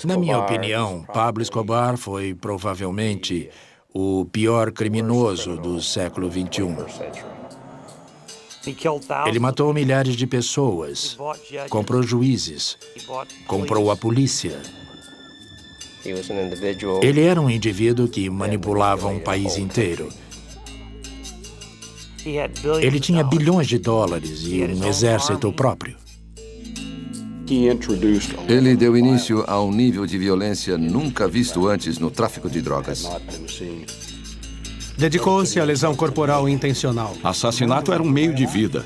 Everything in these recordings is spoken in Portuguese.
Na minha opinião, Pablo Escobar foi provavelmente o pior criminoso do século XXI. Ele matou milhares de pessoas, comprou juízes, comprou a polícia. Ele era um indivíduo que manipulava um país inteiro. Ele tinha bilhões de dólares e um exército próprio. Ele deu início a um nível de violência nunca visto antes no tráfico de drogas. Dedicou-se à lesão corporal intencional. Assassinato era um meio de vida.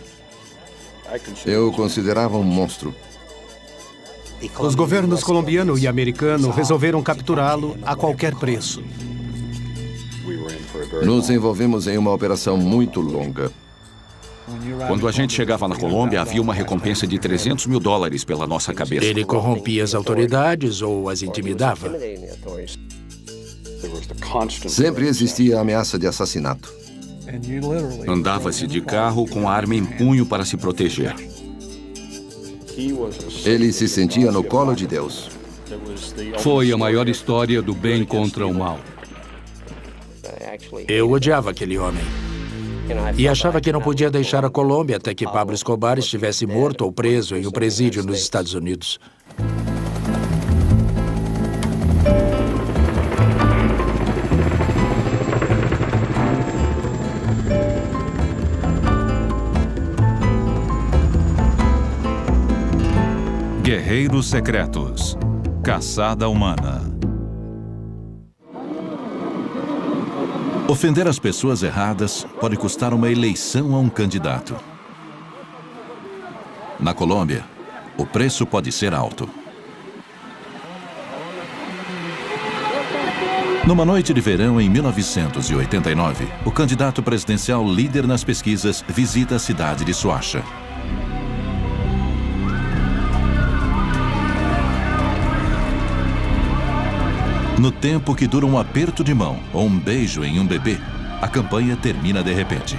Eu o considerava um monstro. Os governos colombiano e americano resolveram capturá-lo a qualquer preço. Nos envolvemos em uma operação muito longa. Quando a gente chegava na Colômbia, havia uma recompensa de $300 mil pela nossa cabeça. Ele corrompia as autoridades ou as intimidava. Sempre existia a ameaça de assassinato. Andava-se de carro com a arma em punho para se proteger. Ele se sentia no colo de Deus. Foi a maior história do bem contra o mal. Eu odiava aquele homem. E achava que não podia deixar a Colômbia até que Pablo Escobar estivesse morto ou preso em um presídio nos Estados Unidos. Guerreiros Secretos. Caçada Humana. Ofender as pessoas erradas pode custar uma eleição a um candidato. Na Colômbia, o preço pode ser alto. Numa noite de verão em 1989, o candidato presidencial líder nas pesquisas visita a cidade de Soacha. No tempo que dura um aperto de mão ou um beijo em um bebê, a campanha termina de repente.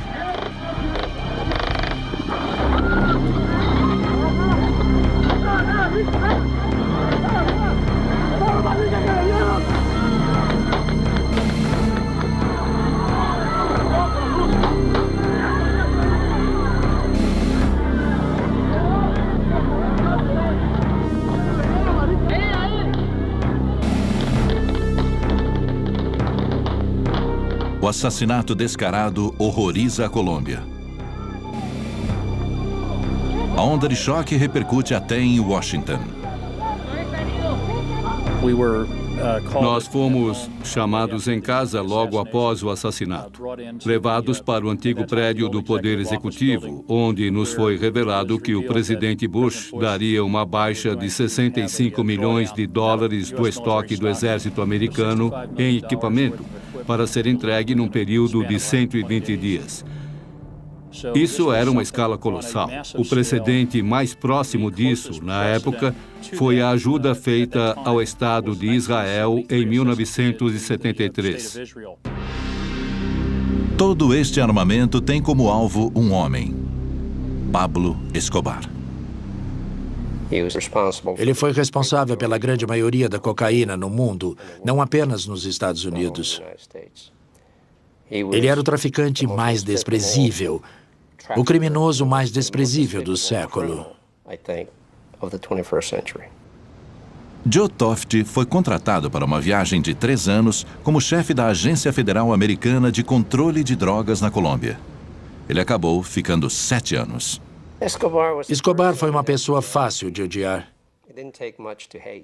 O assassinato descarado horroriza a Colômbia. A onda de choque repercute até em Washington. Nós fomos chamados em casa logo após o assassinato, levados para o antigo prédio do Poder Executivo, onde nos foi revelado que o presidente Bush daria uma baixa de $65 milhões do estoque do exército americano em equipamento para ser entregue num período de 120 dias. Isso era uma escala colossal. O precedente mais próximo disso, na época, foi a ajuda feita ao Estado de Israel em 1973. Todo este armamento tem como alvo um homem, Pablo Escobar. Ele foi responsável pela grande maioria da cocaína no mundo, não apenas nos Estados Unidos. Ele era o traficante mais desprezível, o criminoso mais desprezível do século. Joe Toft foi contratado para uma viagem de 3 anos como chefe da Agência Federal Americana de Controle de Drogas na Colômbia. Ele acabou ficando 7 anos. Escobar foi uma pessoa fácil de odiar.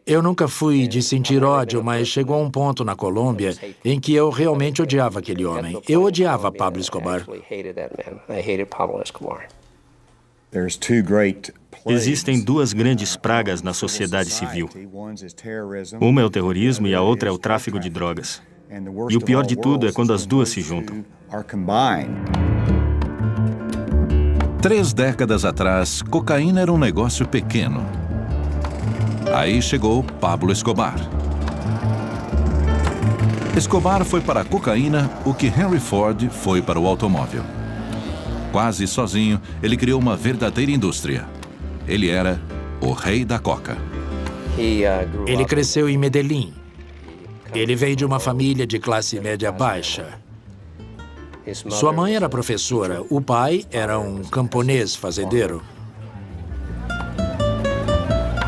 Eu nunca fui de sentir ódio, mas chegou um ponto na Colômbia em que eu realmente odiava aquele homem. Eu odiava Pablo Escobar. Existem 2 grandes pragas na sociedade civil. Uma é o terrorismo e a outra é o tráfico de drogas. E o pior de tudo é quando as duas se juntam. 3 décadas atrás, cocaína era um negócio pequeno. Aí chegou Pablo Escobar. Escobar foi para a cocaína o que Henry Ford foi para o automóvel. Quase sozinho, ele criou uma verdadeira indústria. Ele era o rei da coca. Ele cresceu em Medellín. Ele veio de uma família de classe média baixa. Sua mãe era professora, o pai era um camponês fazendeiro.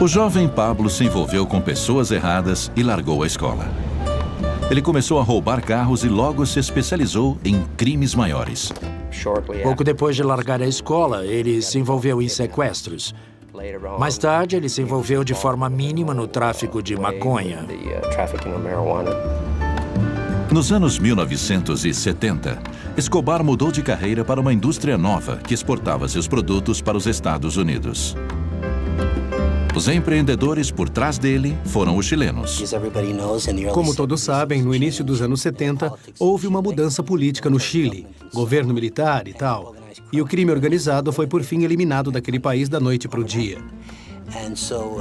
O jovem Pablo se envolveu com pessoas erradas e largou a escola. Ele começou a roubar carros e logo se especializou em crimes maiores. Pouco depois de largar a escola, ele se envolveu em sequestros. Mais tarde, ele se envolveu de forma mínima no tráfico de maconha. Nos anos 1970, Escobar mudou de carreira para uma indústria nova que exportava seus produtos para os Estados Unidos. Os empreendedores por trás dele foram os chilenos. Como todos sabem, no início dos anos 70, houve uma mudança política no Chile, governo militar e tal. E o crime organizado foi por fim eliminado daquele país da noite para o dia.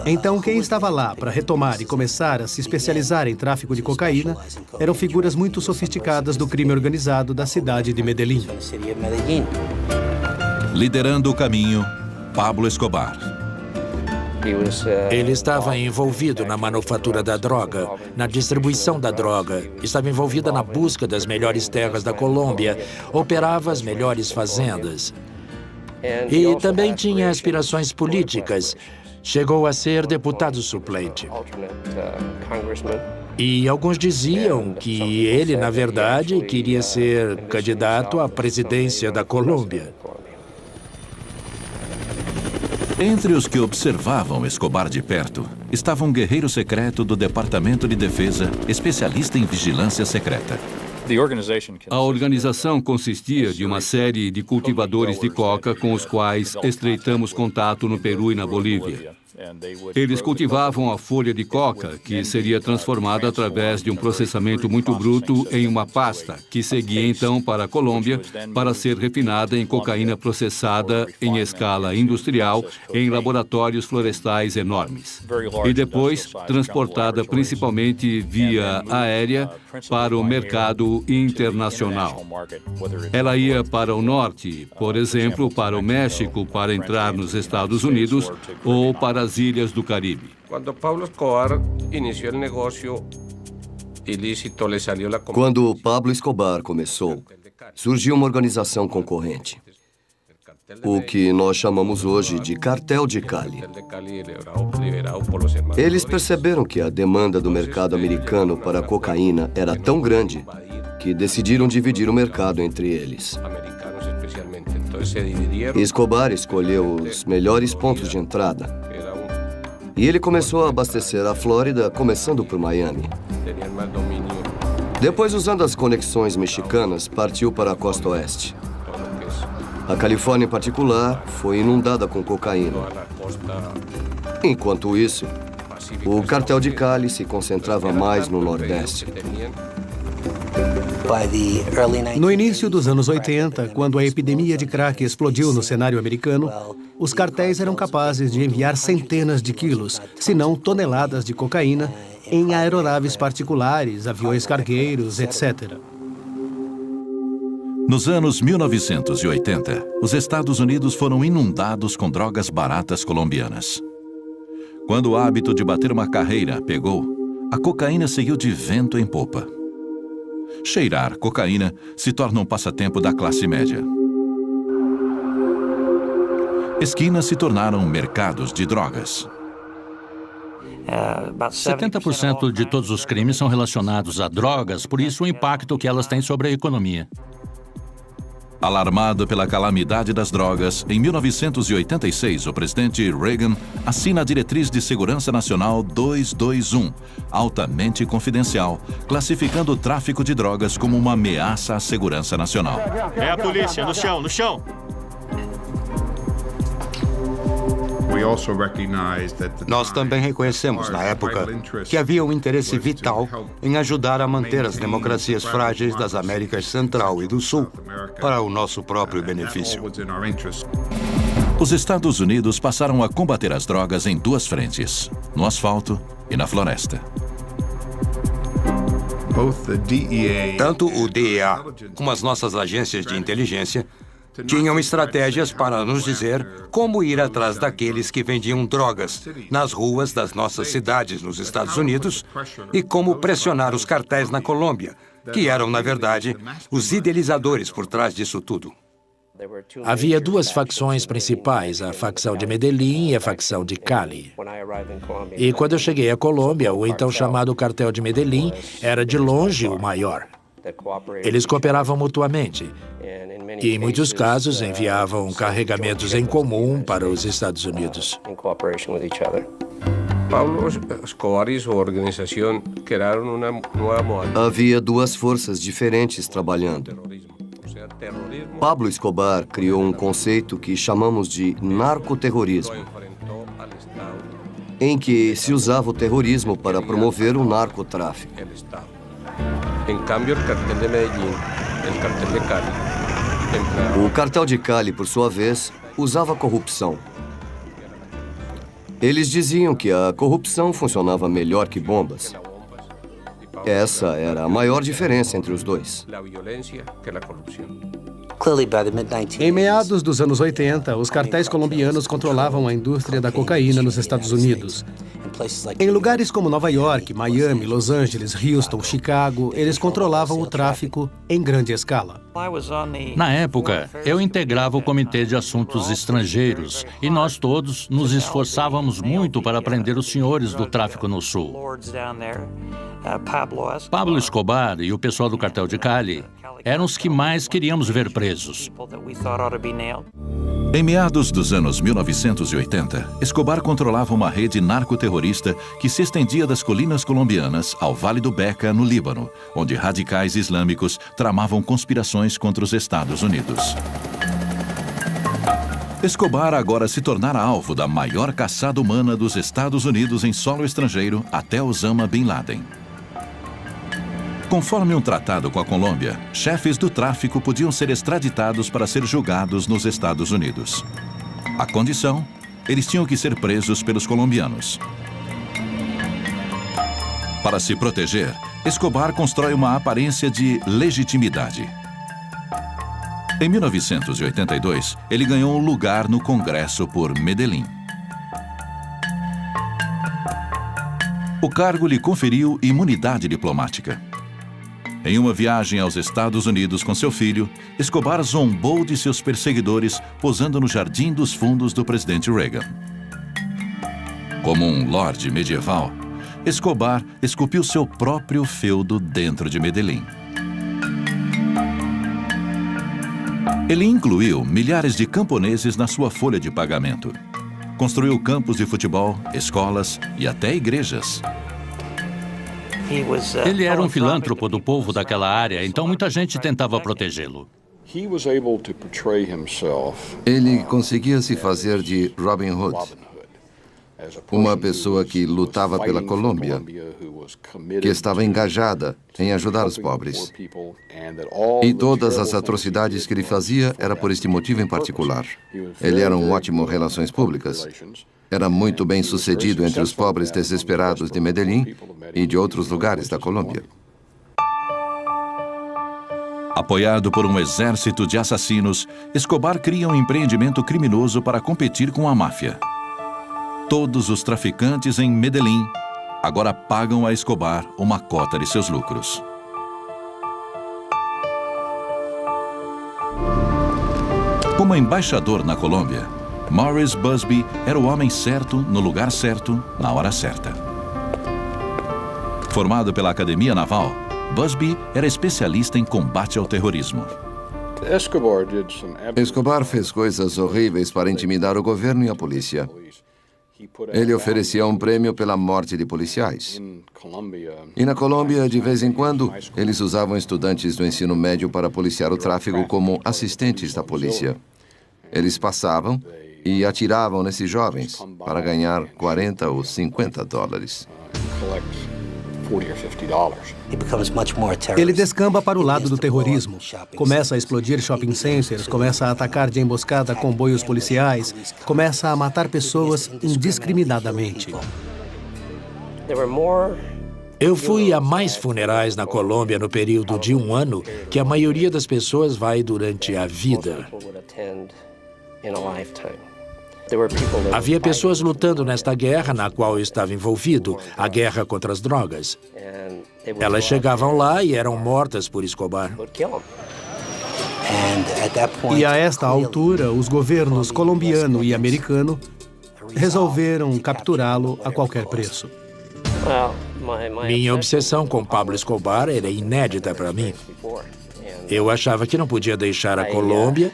Então, quem estava lá para retomar e começar a se especializar em tráfico de cocaína eram figuras muito sofisticadas do crime organizado da cidade de Medellín. Liderando o caminho, Pablo Escobar. Ele estava envolvido na manufatura da droga, na distribuição da droga, estava envolvido na busca das melhores terras da Colômbia, operava as melhores fazendas. E também tinha aspirações políticas. Chegou a ser deputado suplente. E alguns diziam que ele, na verdade, queria ser candidato à presidência da Colômbia. Entre os que observavam Escobar de perto, estava um guerreiro secreto do Departamento de Defesa, especialista em vigilância secreta. A organização consistia de uma série de cultivadores de coca com os quais estreitamos contato no Peru e na Bolívia. Eles cultivavam a folha de coca, que seria transformada através de um processamento muito bruto em uma pasta, que seguia então para a Colômbia para ser refinada em cocaína processada em escala industrial em laboratórios florestais enormes. E depois transportada principalmente via aérea para o mercado internacional. Ela ia para o norte, por exemplo, para o México para entrar nos Estados Unidos ou para as ilhas do Caribe. Quando Pablo Escobar iniciou o negócio ilícito, lhe saiu a... Quando Pablo Escobar começou, surgiu uma organização concorrente, o que nós chamamos hoje de Cartel de Cali. Eles perceberam que a demanda do mercado americano para a cocaína era tão grande que decidiram dividir o mercado entre eles. Escobar escolheu os melhores pontos de entrada e ele começou a abastecer a Flórida, começando por Miami. Depois, usando as conexões mexicanas, partiu para a costa oeste. A Califórnia, em particular, foi inundada com cocaína. Enquanto isso, o cartel de Cali se concentrava mais no Nordeste. No início dos anos 80, quando a epidemia de crack explodiu no cenário americano, os cartéis eram capazes de enviar centenas de quilos, se não toneladas de cocaína, em aeronaves particulares, aviões cargueiros, etc. Nos anos 1980, os Estados Unidos foram inundados com drogas baratas colombianas. Quando o hábito de bater uma carreira pegou, a cocaína seguiu de vento em popa. Cheirar cocaína se torna um passatempo da classe média. Esquinas se tornaram mercados de drogas. 70% de todos os crimes são relacionados a drogas, por isso o impacto que elas têm sobre a economia. Alarmado pela calamidade das drogas, em 1986, o presidente Reagan assina a Diretriz de Segurança Nacional 221, altamente confidencial, classificando o tráfico de drogas como uma ameaça à segurança nacional. É a polícia, no chão, no chão! Nós também reconhecemos, na época, que havia um interesse vital em ajudar a manter as democracias frágeis das Américas Central e do Sul para o nosso próprio benefício. Os Estados Unidos passaram a combater as drogas em duas frentes, no asfalto e na floresta. Tanto o DEA como as nossas agências de inteligência Tinham estratégias para nos dizer como ir atrás daqueles que vendiam drogas nas ruas das nossas cidades nos Estados Unidos e como pressionar os cartéis na Colômbia, que eram, na verdade, os idealizadores por trás disso tudo. Havia duas facções principais, a facção de Medellín e a facção de Cali. E quando eu cheguei à Colômbia, o então chamado cartel de Medellín era de longe o maior. Eles cooperavam mutuamente e, em muitos casos, enviavam carregamentos em comum para os Estados Unidos. Pablo Escobar e sua organização criaram uma nova modalidade. Havia duas forças diferentes trabalhando. Pablo Escobar criou um conceito que chamamos de narcoterrorismo, em que se usava o terrorismo para promover o narcotráfico. Em cambio, o cartel de Medellín, o cartel de Cali. O cartel de Cali, por sua vez, usava corrupção. Eles diziam que a corrupção funcionava melhor que bombas. Essa era a maior diferença entre os dois. Em meados dos anos 80, os cartéis colombianos controlavam a indústria da cocaína nos Estados Unidos. Em lugares como Nova York, Miami, Los Angeles, Houston, Chicago, eles controlavam o tráfico em grande escala. Na época, eu integrava o Comitê de Assuntos Estrangeiros e nós todos nos esforçávamos muito para prender os senhores do tráfico no Sul. Pablo Escobar e o pessoal do cartel de Cali eram os que mais queríamos ver presos. Em meados dos anos 1980, Escobar controlava uma rede narcoterrorista que se estendia das colinas colombianas ao Vale do Beca, no Líbano, onde radicais islâmicos tramavam conspirações contra os Estados Unidos. Escobar agora se tornara alvo da maior caçada humana dos Estados Unidos em solo estrangeiro até Osama Bin Laden. Conforme um tratado com a Colômbia, chefes do tráfico podiam ser extraditados para ser julgados nos Estados Unidos. A condição, eles tinham que ser presos pelos colombianos. Para se proteger, Escobar constrói uma aparência de legitimidade. Em 1982, ele ganhou um lugar no Congresso por Medellín. O cargo lhe conferiu imunidade diplomática. Em uma viagem aos Estados Unidos com seu filho, Escobar zombou de seus perseguidores posando no jardim dos fundos do presidente Reagan. Como um lorde medieval, Escobar esculpiu seu próprio feudo dentro de Medellín. Ele incluiu milhares de camponeses na sua folha de pagamento. Construiu campos de futebol, escolas e até igrejas. Ele era um filântropo do povo daquela área, então muita gente tentava protegê-lo. Ele conseguia se fazer de Robin Hood, uma pessoa que lutava pela Colômbia, que estava engajada em ajudar os pobres. E todas as atrocidades que ele fazia era por este motivo em particular. Ele era um ótimo relações públicas. Era muito bem sucedido entre os pobres desesperados de Medellín e de outros lugares da Colômbia. Apoiado por um exército de assassinos, Escobar cria um empreendimento criminoso para competir com a máfia. Todos os traficantes em Medellín agora pagam a Escobar uma cota de seus lucros. Como embaixador na Colômbia, Morris Busby era o homem certo, no lugar certo, na hora certa. Formado pela Academia Naval, Busby era especialista em combate ao terrorismo. Escobar fez coisas horríveis para intimidar o governo e a polícia. Ele oferecia um prêmio pela morte de policiais. E na Colômbia, de vez em quando, eles usavam estudantes do ensino médio para policiar o tráfico como assistentes da polícia. Eles passavam e atiravam nesses jovens para ganhar 40 ou 50 dólares. Ele descamba para o lado do terrorismo. Começa a explodir shopping centers, começa a atacar de emboscada comboios policiais, começa a matar pessoas indiscriminadamente. Eu fui a mais funerais na Colômbia no período de 1 ano que a maioria das pessoas vai durante a vida. Havia pessoas lutando nesta guerra na qual eu estava envolvido, a guerra contra as drogas. Elas chegavam lá e eram mortas por Escobar. E a esta altura, os governos colombiano e americano resolveram capturá-lo a qualquer preço. Minha obsessão com Pablo Escobar era inédita para mim. Eu achava que não podia deixar a Colômbia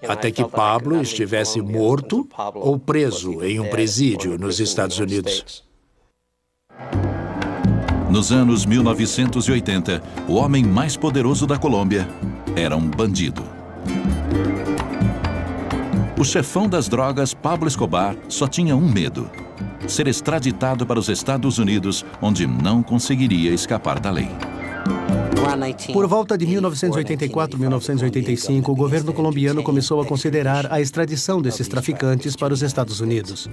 até que Pablo estivesse morto ou preso em um presídio nos Estados Unidos. Nos anos 1980, o homem mais poderoso da Colômbia era um bandido. O chefão das drogas, Pablo Escobar, só tinha um medo: ser extraditado para os Estados Unidos, onde não conseguiria escapar da lei. Por volta de 1984, 1985, o governo colombiano começou a considerar a extradição desses traficantes para os Estados Unidos.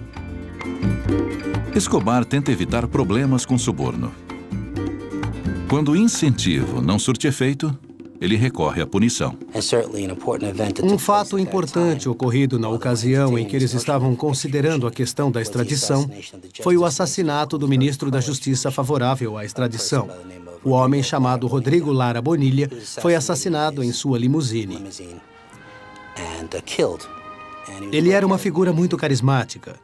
Escobar tenta evitar problemas com suborno. Quando o incentivo não surte efeito, ele recorre à punição. Um fato importante ocorrido na ocasião em que eles estavam considerando a questão da extradição foi o assassinato do ministro da Justiça favorável à extradição. O homem chamado Rodrigo Lara Bonilla foi assassinado em sua limusine. Ele era uma figura muito carismática.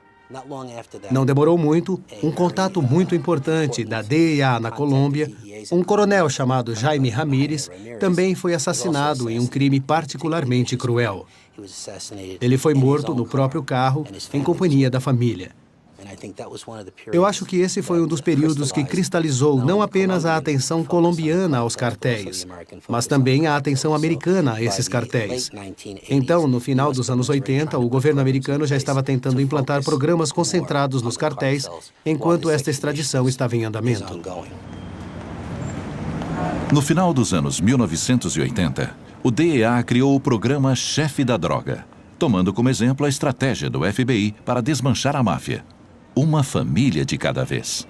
Não demorou muito, um contato muito importante da DEA na Colômbia, um coronel chamado Jaime Ramírez, também foi assassinado em um crime particularmente cruel. Ele foi morto no próprio carro, em companhia da família. Eu acho que esse foi um dos períodos que cristalizou não apenas a atenção colombiana aos cartéis, mas também a atenção americana a esses cartéis. Então, no final dos anos 80, o governo americano já estava tentando implantar programas concentrados nos cartéis, enquanto esta extradição estava em andamento. No final dos anos 1980, o DEA criou o programa Chefe da Droga, tomando como exemplo a estratégia do FBI para desmanchar a máfia. Uma família de cada vez.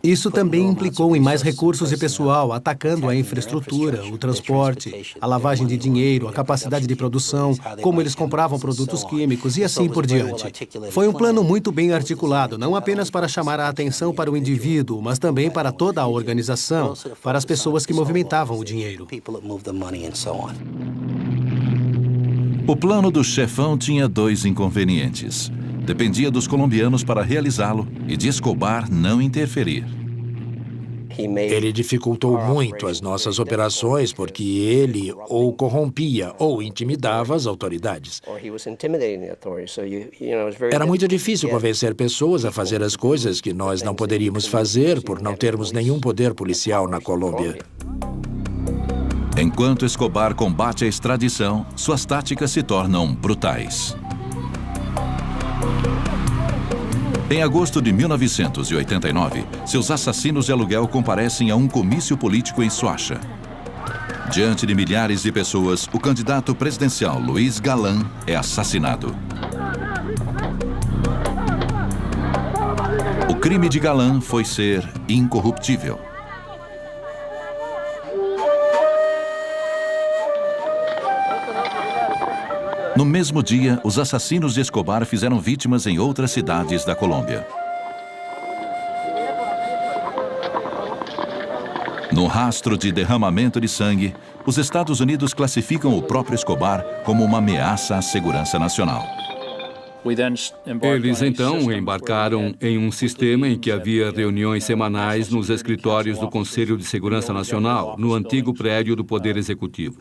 Isso também implicou em mais recursos e pessoal, atacando a infraestrutura, o transporte, a lavagem de dinheiro, a capacidade de produção, como eles compravam produtos químicos e assim por diante. Foi um plano muito bem articulado, não apenas para chamar a atenção para o indivíduo, mas também para toda a organização, para as pessoas que movimentavam o dinheiro. O plano do chefão tinha 2 inconvenientes. Dependia dos colombianos para realizá-lo e de Escobar não interferir. Ele dificultou muito as nossas operações porque ele ou corrompia ou intimidava as autoridades. Era muito difícil convencer pessoas a fazer as coisas que nós não poderíamos fazer por não termos nenhum poder policial na Colômbia. Enquanto Escobar combate a extradição, suas táticas se tornam brutais. Em agosto de 1989, seus assassinos de aluguel comparecem a um comício político em Soacha. Diante de milhares de pessoas, o candidato presidencial Luiz Galán é assassinado. O crime de Galán foi ser incorruptível. No mesmo dia, os assassinos de Escobar fizeram vítimas em outras cidades da Colômbia. No rastro de derramamento de sangue, os Estados Unidos classificam o próprio Escobar como uma ameaça à segurança nacional. Eles então embarcaram em um sistema em que havia reuniões semanais nos escritórios do Conselho de Segurança Nacional, no antigo prédio do Poder Executivo.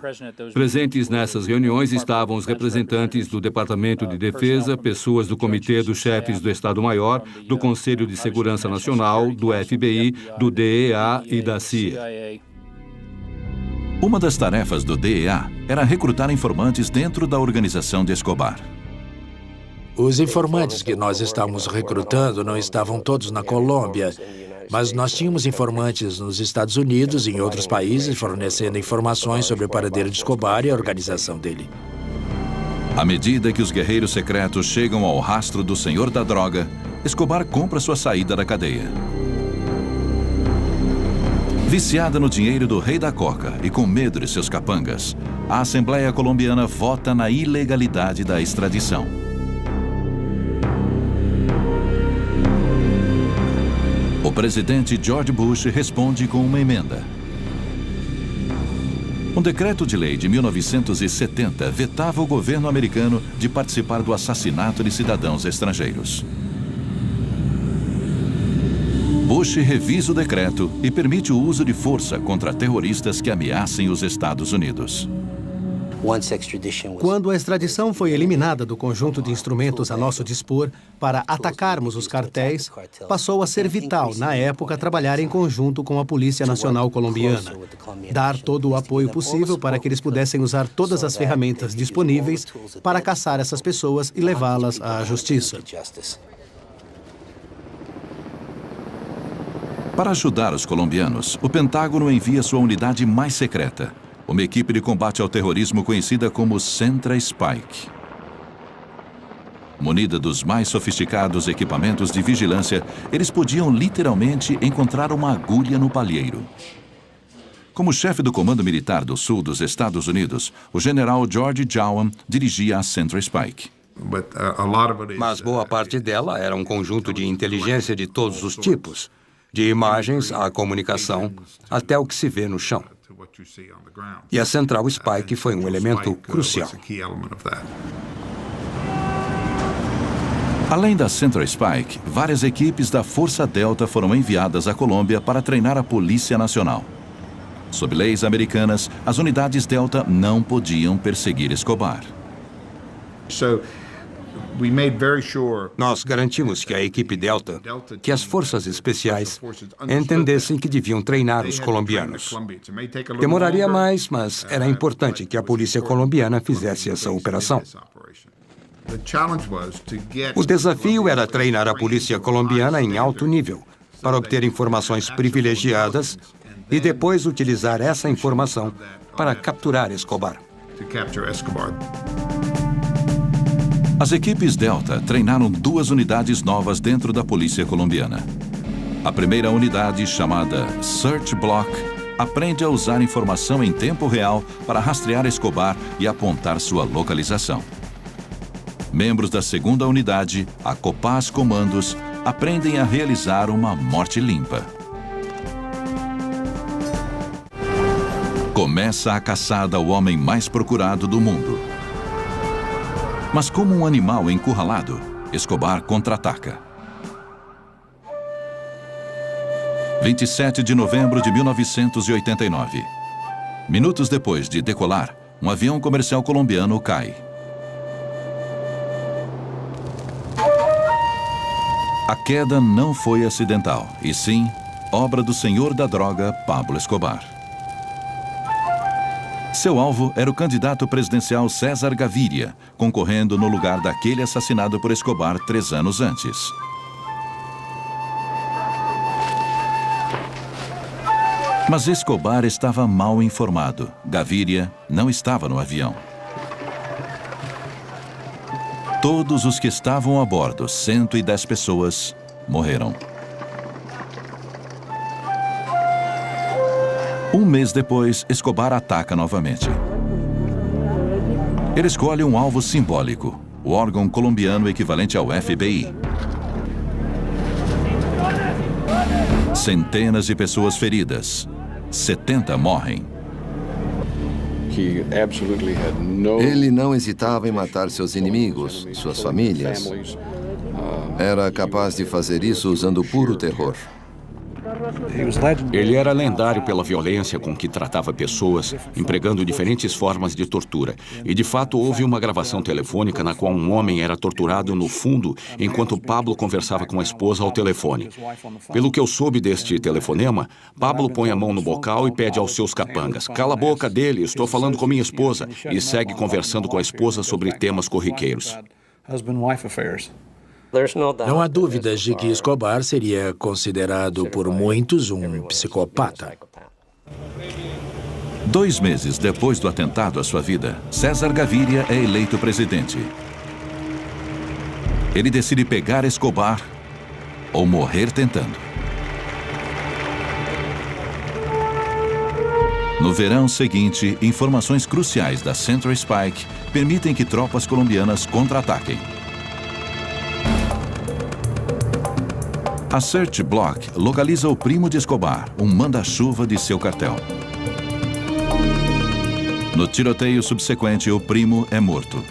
Presentes nessas reuniões estavam os representantes do Departamento de Defesa, pessoas do Comitê dos Chefes do Estado-Maior, do Conselho de Segurança Nacional, do FBI, do DEA e da CIA. Uma das tarefas do DEA era recrutar informantes dentro da organização de Escobar. Os informantes que nós estávamos recrutando não estavam todos na Colômbia, mas nós tínhamos informantes nos Estados Unidos e em outros países fornecendo informações sobre o paradeiro de Escobar e a organização dele. À medida que os guerreiros secretos chegam ao rastro do senhor da droga, Escobar compra sua saída da cadeia. Viciada no dinheiro do rei da coca e com medo de seus capangas, a Assembleia Colombiana vota na ilegalidade da extradição. O presidente George Bush responde com uma emenda. Um decreto de lei de 1970 vetava o governo americano de participar do assassinato de cidadãos estrangeiros. Bush revisa o decreto e permite o uso de força contra terroristas que ameacem os Estados Unidos. Quando a extradição foi eliminada do conjunto de instrumentos a nosso dispor para atacarmos os cartéis, passou a ser vital, na época, trabalhar em conjunto com a Polícia Nacional Colombiana. Dar todo o apoio possível para que eles pudessem usar todas as ferramentas disponíveis para caçar essas pessoas e levá-las à justiça. Para ajudar os colombianos, o Pentágono envia sua unidade mais secreta, uma equipe de combate ao terrorismo conhecida como Centra Spike. Munida dos mais sofisticados equipamentos de vigilância, eles podiam literalmente encontrar uma agulha no palheiro. Como chefe do Comando Militar do Sul dos Estados Unidos, o general George Jowan dirigia a Centra Spike. Mas boa parte dela era um conjunto de inteligência de todos os tipos, de imagens à comunicação, até o que se vê no chão. E a Central Spike foi um elemento crucial. Além da Central Spike, várias equipes da Força Delta foram enviadas à Colômbia para treinar a Polícia Nacional. Sob leis americanas, as unidades Delta não podiam perseguir Escobar. Nós garantimos que a equipe Delta, que as forças especiais, entendessem que deviam treinar os colombianos. Demoraria mais, mas era importante que a polícia colombiana fizesse essa operação. O desafio era treinar a polícia colombiana em alto nível, para obter informações privilegiadas e depois utilizar essa informação para capturar Escobar. As equipes Delta treinaram 2 unidades novas dentro da polícia colombiana. A primeira unidade, chamada Search Block, aprende a usar informação em tempo real para rastrear Escobar e apontar sua localização. Membros da segunda unidade, a Copaz Comandos, aprendem a realizar uma morte limpa. Começa a caçada ao homem mais procurado do mundo. Mas como um animal encurralado, Escobar contra-ataca. 27 de novembro de 1989. Minutos depois de decolar, um avião comercial colombiano cai. A queda não foi acidental, e sim obra do senhor da droga, Pablo Escobar. Seu alvo era o candidato presidencial César Gaviria, concorrendo no lugar daquele assassinado por Escobar 3 anos antes. Mas Escobar estava mal informado. Gaviria não estava no avião. Todos os que estavam a bordo, 110 pessoas, morreram. Um mês depois, Escobar ataca novamente. Ele escolhe um alvo simbólico, o órgão colombiano equivalente ao FBI. Centenas de pessoas feridas. 70 morrem. Ele não hesitava em matar seus inimigos, suas famílias. Era capaz de fazer isso usando puro terror. Ele era lendário pela violência com que tratava pessoas, empregando diferentes formas de tortura. E, de fato, houve uma gravação telefônica na qual um homem era torturado no fundo enquanto Pablo conversava com a esposa ao telefone. Pelo que eu soube deste telefonema, Pablo põe a mão no bocal e pede aos seus capangas: "Cala a boca dele, estou falando com minha esposa", e segue conversando com a esposa sobre temas corriqueiros. Não há dúvidas de que Escobar seria considerado por muitos um psicopata. 2 meses depois do atentado à sua vida, César Gaviria é eleito presidente. Ele decide pegar Escobar ou morrer tentando. No verão seguinte, informações cruciais da Central Spike permitem que tropas colombianas contra-ataquem. A Search Block localiza o primo de Escobar, um manda-chuva de seu cartel. No tiroteio subsequente, o primo é morto.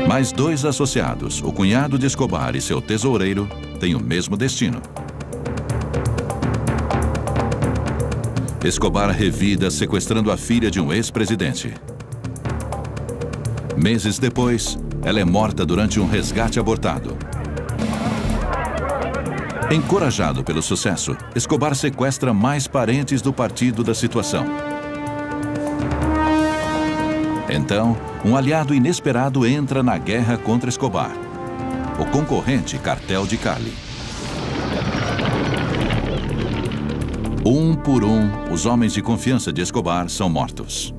Mais 2 associados, o cunhado de Escobar e seu tesoureiro, têm o mesmo destino. Escobar revida sequestrando a filha de um ex-presidente. Meses depois, ela é morta durante um resgate abortado. Encorajado pelo sucesso, Escobar sequestra mais parentes do partido da situação. Então, um aliado inesperado entra na guerra contra Escobar: o concorrente Cartel de Cali. Um por um, os homens de confiança de Escobar são mortos.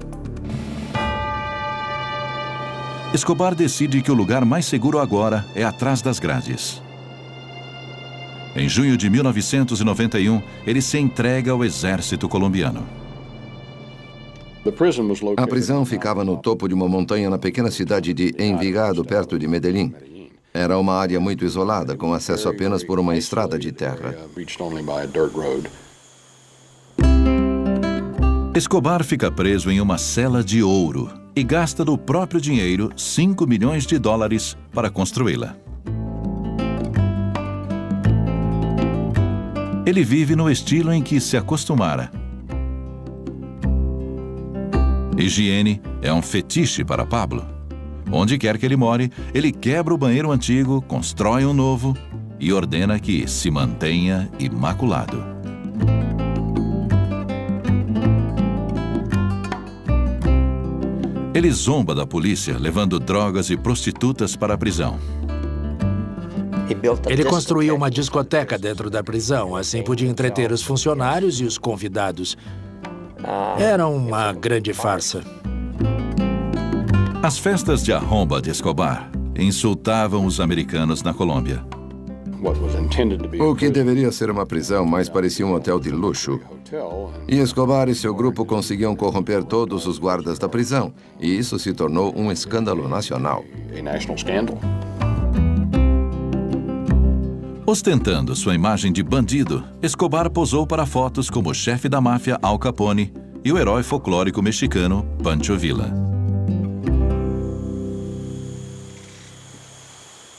Escobar decide que o lugar mais seguro agora é atrás das grades. Em junho de 1991, ele se entrega ao exército colombiano. A prisão ficava no topo de uma montanha na pequena cidade de Envigado, perto de Medellín. Era uma área muito isolada, com acesso apenas por uma estrada de terra. Escobar fica preso em uma cela de ouro e gasta do próprio dinheiro $5 milhões para construí-la. Ele vive no estilo em que se acostumara. Higiene é um fetiche para Pablo. Onde quer que ele more, ele quebra o banheiro antigo, constrói um novo e ordena que se mantenha imaculado. Ele zomba da polícia, levando drogas e prostitutas para a prisão. Ele construiu uma discoteca dentro da prisão, assim podia entreter os funcionários e os convidados. Era uma grande farsa. As festas de arromba de Escobar insultavam os americanos na Colômbia. O que deveria ser uma prisão, mais parecia um hotel de luxo. E Escobar e seu grupo conseguiam corromper todos os guardas da prisão, e isso se tornou um escândalo nacional. Ostentando sua imagem de bandido, Escobar posou para fotos como o chefe da máfia Al Capone e o herói folclórico mexicano Pancho Villa.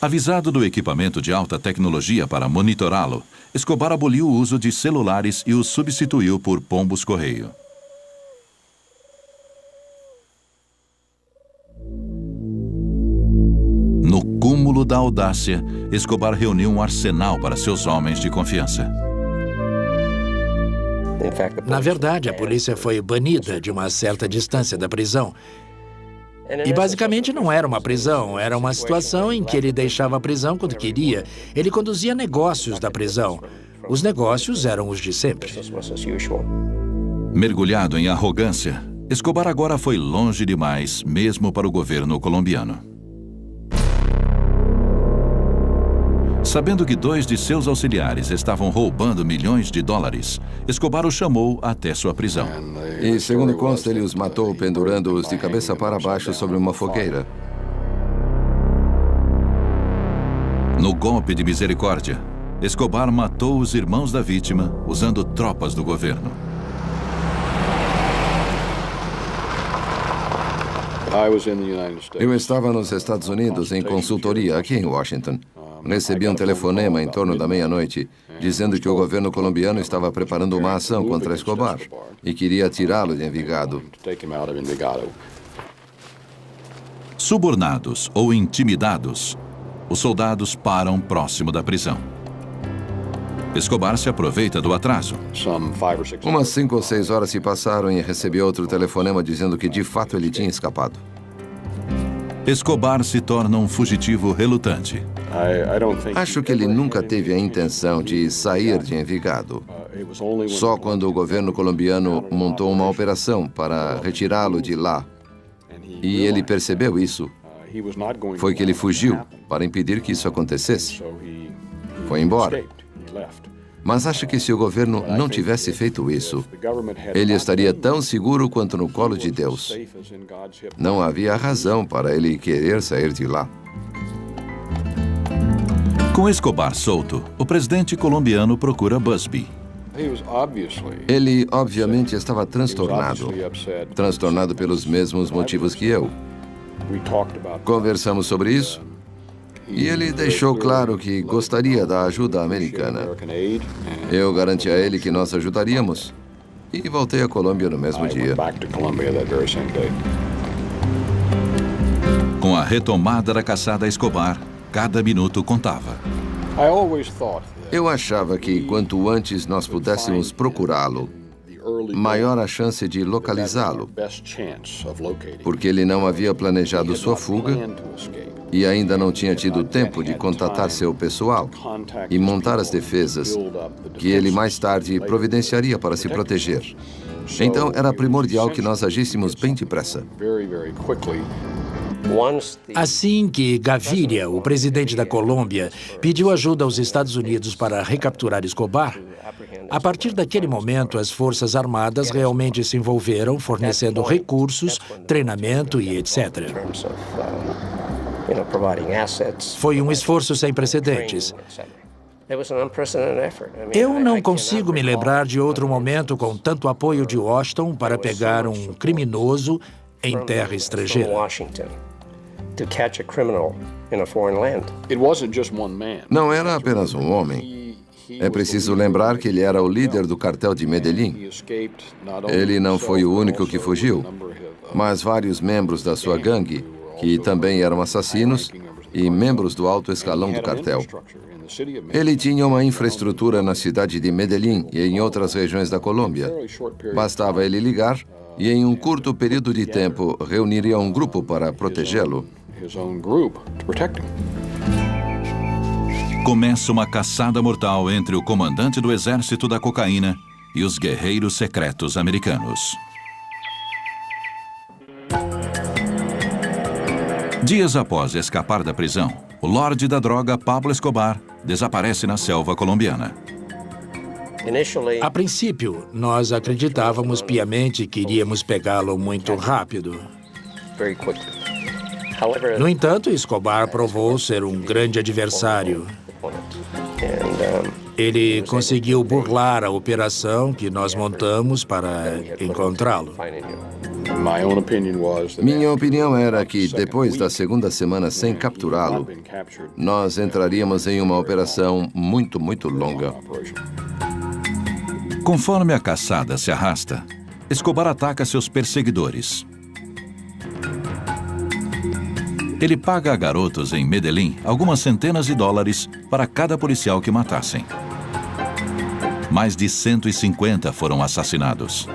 Avisado do equipamento de alta tecnologia para monitorá-lo, Escobar aboliu o uso de celulares e os substituiu por pombos-correio. No cúmulo da audácia, Escobar reuniu um arsenal para seus homens de confiança. Na verdade, a polícia foi banida de uma certa distância da prisão. E basicamente não era uma prisão, era uma situação em que ele deixava a prisão quando queria. Ele conduzia negócios da prisão. Os negócios eram os de sempre. Mergulhado em arrogância, Escobar agora foi longe demais, mesmo para o governo colombiano. Sabendo que 2 de seus auxiliares estavam roubando milhões de dólares, Escobar os chamou até sua prisão. E, segundo consta, ele os matou pendurando-os de cabeça para baixo sobre uma fogueira. No golpe de misericórdia, Escobar matou os irmãos da vítima usando tropas do governo. Eu estava nos Estados Unidos em consultoria aqui em Washington. Recebi um telefonema em torno da meia-noite, dizendo que o governo colombiano estava preparando uma ação contra Escobar e queria tirá-lo de Envigado. Subornados ou intimidados, os soldados param próximo da prisão. Escobar se aproveita do atraso. Umas 5 ou 6 horas se passaram e recebi outro telefonema dizendo que de fato ele tinha escapado. Escobar se torna um fugitivo relutante. Acho que ele nunca teve a intenção de sair de Envigado. Só quando o governo colombiano montou uma operação para retirá-lo de lá e ele percebeu isso, foi que ele fugiu para impedir que isso acontecesse. Foi embora. Mas acho que se o governo não tivesse feito isso, ele estaria tão seguro quanto no colo de Deus. Não havia razão para ele querer sair de lá. Com Escobar solto, o presidente colombiano procura Busby. Ele, obviamente, estava transtornado pelos mesmos motivos que eu. Conversamos sobre isso e ele deixou claro que gostaria da ajuda americana. Eu garanti a ele que nós ajudaríamos e voltei à Colômbia no mesmo dia. Com a retomada da caçada a Escobar, cada minuto contava. Eu achava que quanto antes nós pudéssemos procurá-lo, maior a chance de localizá-lo, porque ele não havia planejado sua fuga e ainda não tinha tido tempo de contatar seu pessoal e montar as defesas que ele mais tarde providenciaria para se proteger. Então, era primordial que nós agíssemos bem depressa. Assim que Gaviria, o presidente da Colômbia, pediu ajuda aos Estados Unidos para recapturar Escobar, a partir daquele momento as Forças Armadas realmente se envolveram, fornecendo recursos, treinamento e etc. Foi um esforço sem precedentes. Eu não consigo me lembrar de outro momento com tanto apoio de Washington para pegar um criminoso em terra estrangeira. Não era apenas um homem. É preciso lembrar que ele era o líder do cartel de Medellín. Ele não foi o único que fugiu, mas vários membros da sua gangue, que também eram assassinos e membros do alto escalão do cartel. Ele tinha uma infraestrutura na cidade de Medellín e em outras regiões da Colômbia. Bastava ele ligar e, em um curto período de tempo, reuniria um grupo para protegê-lo. Começa uma caçada mortal entre o comandante do exército da cocaína e os guerreiros secretos americanos. Dias após escapar da prisão, o lorde da droga Pablo Escobar desaparece na selva colombiana. A princípio, nós acreditávamos piamente que iríamos pegá-lo muito rápido. No entanto, Escobar provou ser um grande adversário. Ele conseguiu burlar a operação que nós montamos para encontrá-lo. Minha opinião era que, depois da segunda semana sem capturá-lo, nós entraríamos em uma operação muito longa. Conforme a caçada se arrasta, Escobar ataca seus perseguidores. Ele paga a garotos em Medellín algumas centenas de dólares para cada policial que matassem. Mais de 150 foram assassinados.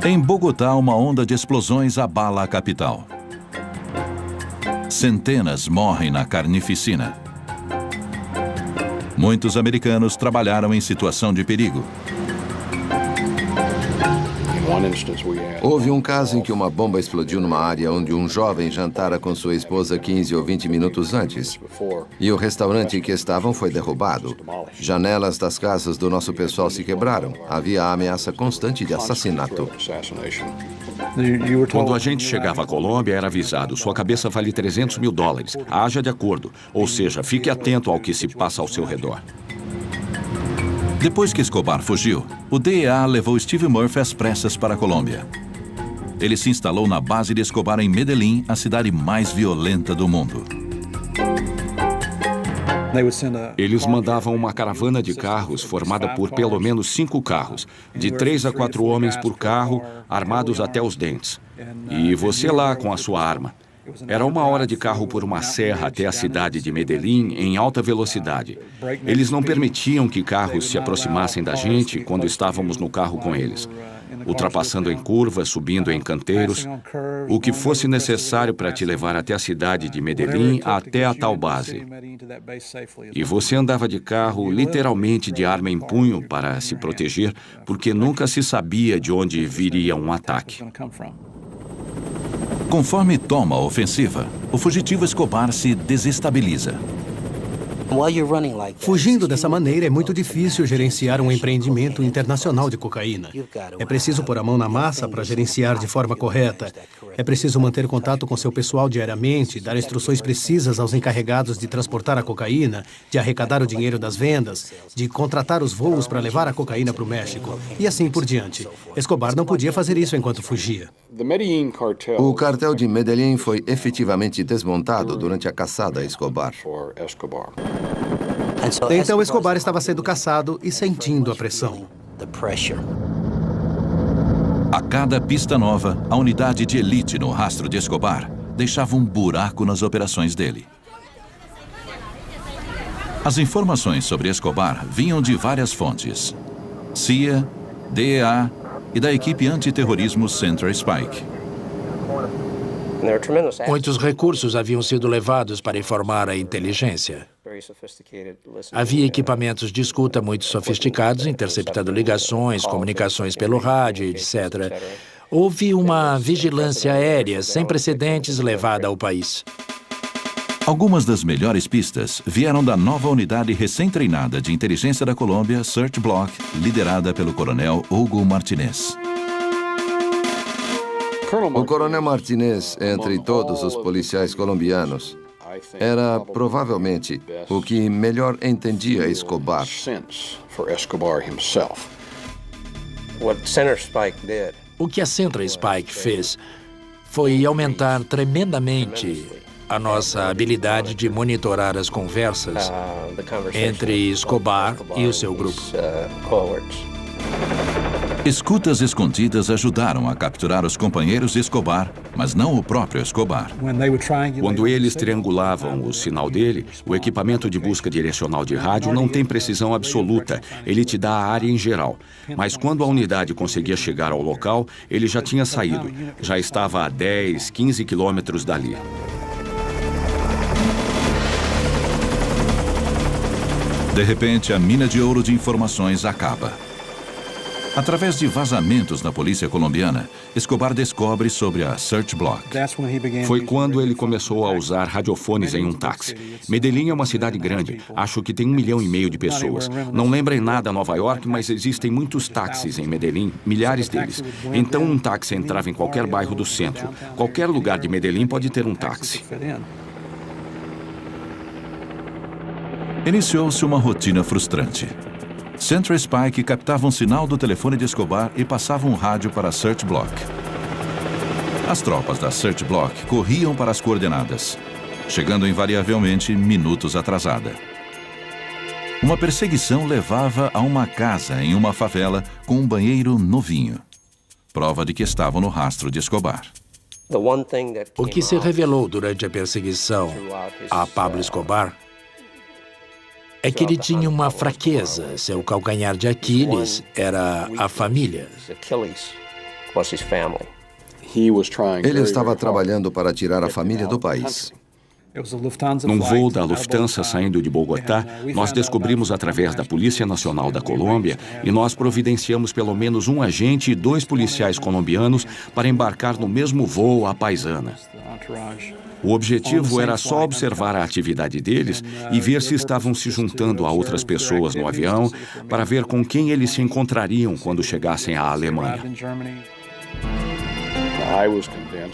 Em Bogotá, uma onda de explosões abala a capital. Centenas morrem na carnificina. Muitos americanos trabalharam em situação de perigo. Houve um caso em que uma bomba explodiu numa área onde um jovem jantara com sua esposa 15 ou 20 minutos antes. E o restaurante em que estavam foi derrubado. Janelas das casas do nosso pessoal se quebraram. Havia a ameaça constante de assassinato. Quando a gente chegava à Colômbia, era avisado: sua cabeça vale 300 mil dólares. Haja de acordo. Ou seja, fique atento ao que se passa ao seu redor. Depois que Escobar fugiu, o DEA levou Steve Murphy às pressas para a Colômbia. Ele se instalou na base de Escobar em Medellín, a cidade mais violenta do mundo. Eles mandavam uma caravana de carros formada por pelo menos 5 carros, de 3 a 4 homens por carro, armados até os dentes. E você lá com a sua arma. Era 1 hora de carro por uma serra até a cidade de Medellín em alta velocidade. Eles não permitiam que carros se aproximassem da gente quando estávamos no carro com eles. ultrapassando em curvas, subindo em canteiros, o que fosse necessário para te levar até a cidade de Medellín, até a tal base. E você andava de carro, literalmente de arma em punho, para se proteger, porque nunca se sabia de onde viria um ataque. Conforme toma a ofensiva, o fugitivo Escobar se desestabiliza. Fugindo dessa maneira, é muito difícil gerenciar um empreendimento internacional de cocaína. É preciso pôr a mão na massa para gerenciar de forma correta. É preciso manter contato com seu pessoal diariamente, dar instruções precisas aos encarregados de transportar a cocaína, de arrecadar o dinheiro das vendas, de contratar os voos para levar a cocaína para o México, e assim por diante. Escobar não podia fazer isso enquanto fugia. O cartel de Medellín foi efetivamente desmontado durante a caçada a Escobar. Então Escobar estava sendo caçado e sentindo a pressão. A cada pista nova, a unidade de elite no rastro de Escobar deixava um buraco nas operações dele. As informações sobre Escobar vinham de várias fontes: CIA, DEA e da equipe antiterrorismo Central Spike. Muitos recursos haviam sido levados para informar a inteligência. Havia equipamentos de escuta muito sofisticados, interceptando ligações, comunicações pelo rádio, etc. Houve uma vigilância aérea sem precedentes levada ao país. Algumas das melhores pistas vieram da nova unidade recém-treinada de inteligência da Colômbia, Search Block, liderada pelo coronel Hugo Martinez. O coronel Martinez, entre todos os policiais colombianos, era provavelmente o que melhor entendia Escobar. O que a Central Spike fez foi aumentar tremendamente a nossa habilidade de monitorar as conversas entre Escobar e o seu grupo. Escutas escondidas ajudaram a capturar os companheiros de Escobar, mas não o próprio Escobar. Quando eles triangulavam o sinal dele, o equipamento de busca direcional de rádio não tem precisão absoluta. Ele te dá a área em geral. Mas quando a unidade conseguia chegar ao local, ele já tinha saído. Já estava a 10, 15 quilômetros dali. De repente, a mina de ouro de informações acaba. Através de vazamentos na polícia colombiana, Escobar descobre sobre a Search Block. Foi quando ele começou a usar radiofones em um táxi. Medellín é uma cidade grande. Acho que tem 1,5 milhão de pessoas. Não lembra em nada Nova York, mas existem muitos táxis em Medellín, milhares deles. Então um táxi entrava em qualquer bairro do centro. Qualquer lugar de Medellín pode ter um táxi. Iniciou-se uma rotina frustrante. Central Spike captava um sinal do telefone de Escobar e passava um rádio para a Search Block. As tropas da Search Block corriam para as coordenadas, chegando invariavelmente minutos atrasada. Uma perseguição levava a uma casa em uma favela com um banheiro novinho, prova de que estavam no rastro de Escobar. O que se revelou durante a perseguição a Pablo Escobar é que ele tinha uma fraqueza. Seu calcanhar de Aquiles era a família. Ele estava trabalhando para tirar a família do país. Num voo da Lufthansa saindo de Bogotá, nós descobrimos através da Polícia Nacional da Colômbia e nós providenciamos pelo menos um agente e 2 policiais colombianos para embarcar no mesmo voo à paisana. O objetivo era só observar a atividade deles e ver se estavam se juntando a outras pessoas no avião para ver com quem eles se encontrariam quando chegassem à Alemanha.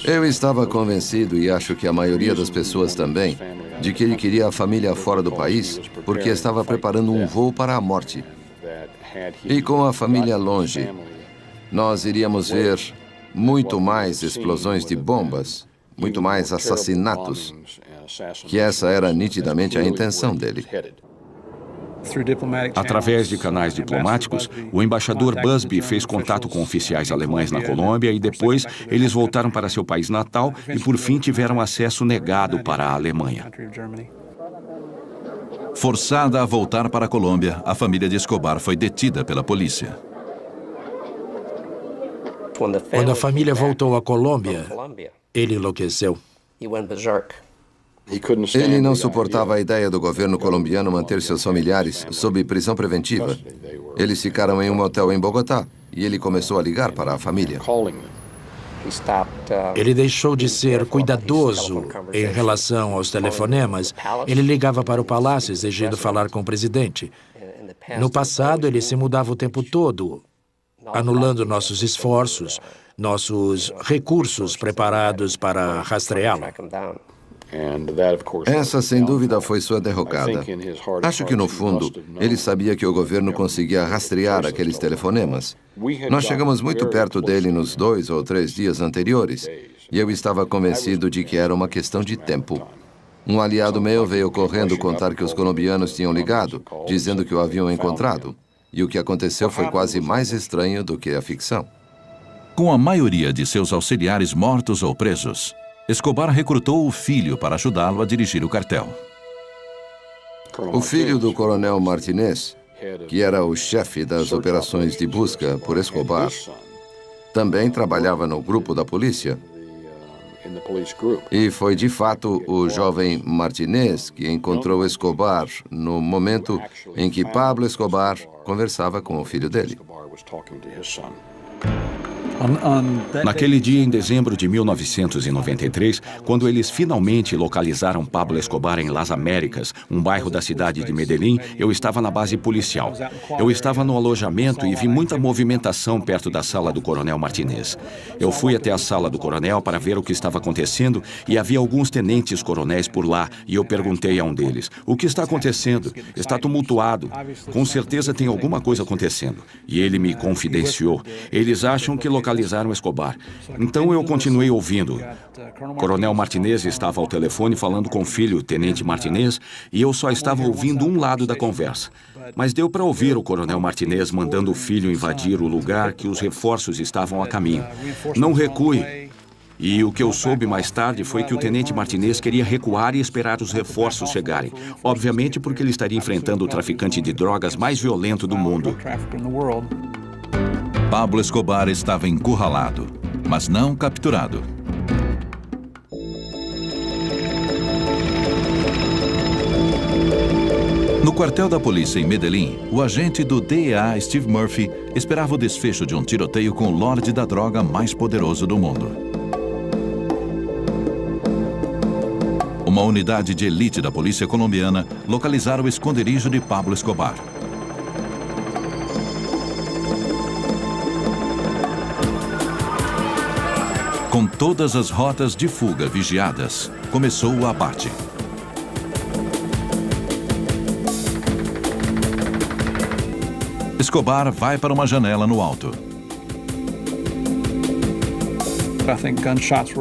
Eu estava convencido, e acho que a maioria das pessoas também, de que ele queria a família fora do país porque estava preparando um voo para a morte. E com a família longe, nós iríamos ver muito mais explosões de bombas, muito mais assassinatos, que essa era nitidamente a intenção dele. Através de canais diplomáticos, o embaixador Busby fez contato com oficiais alemães na Colômbia e depois eles voltaram para seu país natal e por fim tiveram acesso negado para a Alemanha. Forçada a voltar para a Colômbia, a família de Escobar foi detida pela polícia. Quando a família voltou à Colômbia, ele enlouqueceu. Ele não suportava a ideia do governo colombiano manter seus familiares sob prisão preventiva. Eles ficaram em um motel em Bogotá e ele começou a ligar para a família. Ele deixou de ser cuidadoso em relação aos telefonemas. Ele ligava para o palácio exigindo falar com o presidente. No passado, ele se mudava o tempo todo, anulando nossos esforços, nossos recursos preparados para rastreá-lo. Essa, sem dúvida, foi sua derrocada. Acho que, no fundo, ele sabia que o governo conseguia rastrear aqueles telefonemas. Nós chegamos muito perto dele nos 2 ou 3 dias anteriores, e eu estava convencido de que era uma questão de tempo. Um aliado meu veio correndo contar que os colombianos tinham ligado, dizendo que o haviam encontrado. E o que aconteceu foi quase mais estranho do que a ficção. Com a maioria de seus auxiliares mortos ou presos, Escobar recrutou o filho para ajudá-lo a dirigir o cartel. O filho do coronel Martinez, que era o chefe das operações de busca por Escobar, também trabalhava no grupo da polícia. E foi, de fato, o jovem Martinez que encontrou Escobar no momento em que Pablo Escobar conversava com o filho dele. Naquele dia, em dezembro de 1993, quando eles finalmente localizaram Pablo Escobar em Las Américas, um bairro da cidade de Medellín, eu estava na base policial. Eu estava no alojamento e vi muita movimentação perto da sala do coronel Martinez. Eu fui até a sala do coronel para ver o que estava acontecendo e havia alguns tenentes-coronéis por lá e eu perguntei a um deles: "O que está acontecendo? Está tumultuado. Com certeza tem alguma coisa acontecendo." E ele me confidenciou: "Eles acham que localizaram Escobar." Então eu continuei ouvindo. Coronel Martinez estava ao telefone falando com o filho, Tenente Martinez, e eu só estava ouvindo um lado da conversa. Mas deu para ouvir o Coronel Martinez mandando o filho invadir o lugar que os reforços estavam a caminho. "Não recue." E o que eu soube mais tarde foi que o Tenente Martinez queria recuar e esperar os reforços chegarem. Obviamente porque ele estaria enfrentando o traficante de drogas mais violento do mundo. Pablo Escobar estava encurralado, mas não capturado. No quartel da polícia em Medellín, o agente do DEA, Steve Murphy, esperava o desfecho de um tiroteio com o lorde da droga mais poderoso do mundo. Uma unidade de elite da polícia colombiana localizara o esconderijo de Pablo Escobar. Com todas as rotas de fuga vigiadas, começou o abate. Escobar vai para uma janela no alto.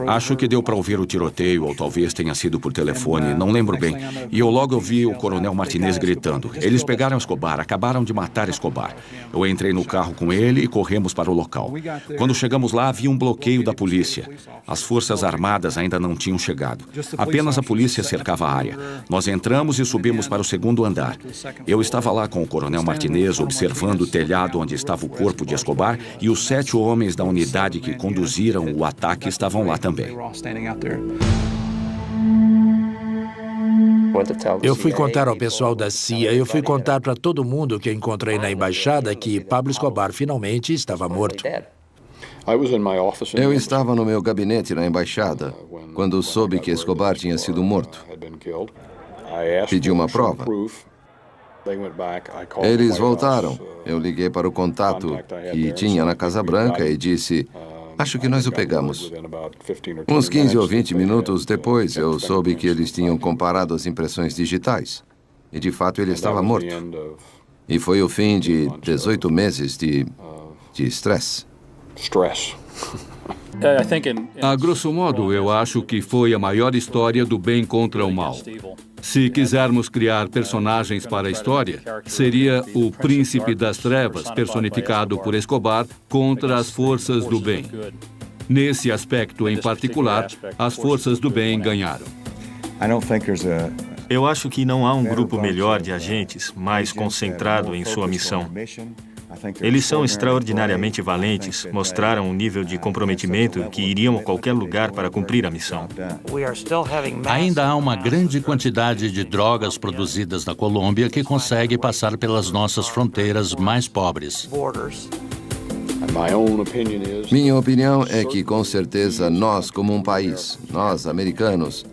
Acho que deu para ouvir o tiroteio, ou talvez tenha sido por telefone, não lembro bem. E eu logo ouvi o Coronel Martinez gritando: "Eles pegaram Escobar, acabaram de matar Escobar." Eu entrei no carro com ele e corremos para o local. Quando chegamos lá, havia um bloqueio da polícia. As forças armadas ainda não tinham chegado. Apenas a polícia cercava a área. Nós entramos e subimos para o segundo andar. Eu estava lá com o Coronel Martinez observando o telhado onde estava o corpo de Escobar e os 7 homens da unidade que conduziram o ataque estavam lá também. Eu fui contar ao pessoal da CIA, eu fui contar para todo mundo que encontrei na embaixada que Pablo Escobar finalmente estava morto. Eu estava no meu gabinete na embaixada quando soube que Escobar tinha sido morto. Pedi uma prova. Eles voltaram. Eu liguei para o contato que tinha na Casa Branca e disse: "Acho que nós o pegamos." Uns 15 ou 20 minutos depois, eu soube que eles tinham comparado as impressões digitais. E, de fato, ele estava morto. E foi o fim de 18 meses de estresse. A grosso modo, eu acho que foi a maior história do bem contra o mal. Se quisermos criar personagens para a história, seria o Príncipe das Trevas, personificado por Escobar, contra as forças do bem. Nesse aspecto em particular, as forças do bem ganharam. Eu acho que não há um grupo melhor de agentes, mais concentrado em sua missão. Eles são extraordinariamente valentes, mostraram um nível de comprometimento que iriam a qualquer lugar para cumprir a missão. Ainda há uma grande quantidade de drogas produzidas na Colômbia que consegue passar pelas nossas fronteiras mais pobres. Minha opinião é que, com certeza, nós, como um país, nós, americanos,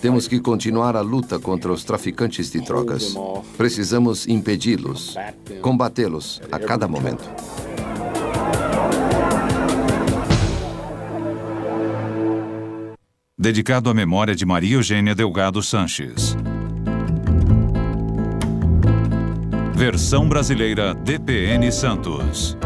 temos que continuar a luta contra os traficantes de drogas. Precisamos impedi-los, combatê-los a cada momento. Dedicado à memória de Maria Eugênia Delgado Sanches. Versão brasileira DPN Santos.